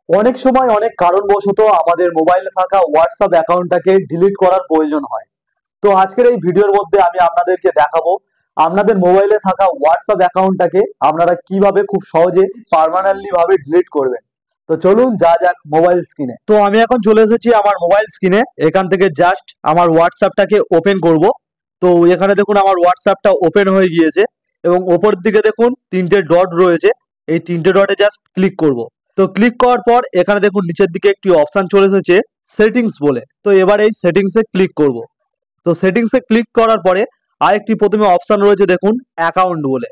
অনেক সময় অনেক কারণবশত আমাদের মোবাইলে থাকা হোয়াটসঅ্যাপ অ্যাকাউন্টটাকে ডিলিট করার প্রয়োজন হয়। তো আজকের এই ভিডিওর মধ্যে আমি আপনাদেরকে দেখাবো আপনাদের মোবাইলে থাকা হোয়াটসঅ্যাপ অ্যাকাউন্টটাকে আপনারা কিভাবে খুব সহজে পার্মানেন্টলি ভাবে ডিলিট করবেন। তো চলুন যা যাক মোবাইল স্ক্রিনে। তো আমি এখন চলে এসেছি আমার মোবাইল স্ক্রিনে। এখান থেকে জাস্ট আমার হোয়াটসঅ্যাপটাকে ওপেন করব। তো এখানে দেখুন আমার হোয়াটসঅ্যাপটা ওপেন হয়ে গিয়েছে এবং ওপর দিকে দেখুন তিনটে ডট রয়েছে। এই তিনটে ডটে জাস্ট ক্লিক করব। তো ক্লিক করার পর এখানে দেখুন নিচের দিকে একটি অপশন চলে এসেছে সেটিংস বলে। তো এবার এই সেটিংসে ক্লিক করব। তো সেটিংসে ক্লিক করার পরে আরেকটি প্রথমে অপশন রয়েছে দেখুন অ্যাকাউন্ট বলে।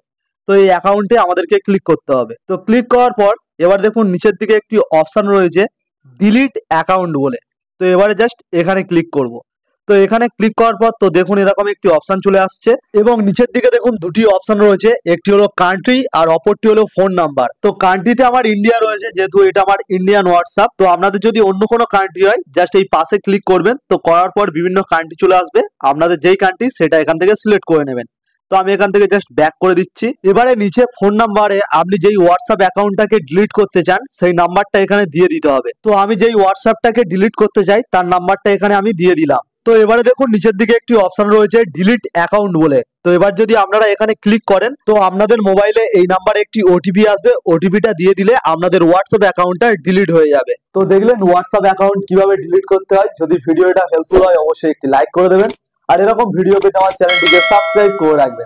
তো এই অ্যাকাউন্টে আমাদেরকে ক্লিক করতে হবে। তো ক্লিক করার পর এবার দেখুন নিচের দিকে একটি অপশন রয়েছে ডিলিট অ্যাকাউন্ট বলে। তো এবারে জাস্ট এখানে ক্লিক করব। তো এখানে ক্লিক করার পর তো দেখুন এরকম একটি অপশন চলে আসছে এবং নিচের দিকে দেখুন দুটি অপশন রয়েছে, একটি হলো কান্ট্রি আর অপরটি হলো ফোন নাম্বার। তো কান্ট্রিতে আমার ইন্ডিয়া রয়েছে, যেহেতু এটা আমার ইন্ডিয়ান হোয়াটসঅ্যাপ। তো আপনাদের যদি অন্য কোনো কান্ট্রি হয় জাস্ট এই পাশে ক্লিক করবেন। তো করার পর বিভিন্ন কান্ট্রি চলে আসবে, আপনাদের যেই কান্ট্রি সেটা এখান থেকে সিলেক্ট করে নেবেন। তো আমি এখান থেকে জাস্ট ব্যাক করে দিচ্ছি। এবারে নিচে ফোন নাম্বারে আপনি যেই হোয়াটসঅ্যাপ অ্যাকাউন্টটাকে ডিলিট করতে চান সেই নাম্বারটা এখানে দিয়ে দিতে হবে। তো আমি যেই হোয়াটসঅ্যাপটাকে ডিলিট করতে চাই তার নাম্বারটা এখানে আমি দিয়ে দিলাম। তো এবারে দেখুন নিচের দিকে একটি অপশন রয়েছে ডিলিট অ্যাকাউন্ট বলে। তো এবার যদি আপনারা এখানে ক্লিক করেন তো আপনাদের মোবাইলে এই নাম্বারে একটি ওটিপি আসবে। ওটিপিটা দিয়ে দিলে আপনাদের হোয়াটসঅ্যাপ অ্যাকাউন্টটা ডিলিট হয়ে যাবে। তো দেখলেন হোয়াটসঅ্যাপ অ্যাকাউন্ট কিভাবে ডিলিট করতে হয়। যদি ভিডিওটা হেল্পফুল হয় অবশ্যই একটি লাইক করে দেবেন আর এরকম ভিডিও পেতে আমার চ্যানেলটিকে সাবস্ক্রাইব করে রাখবেন।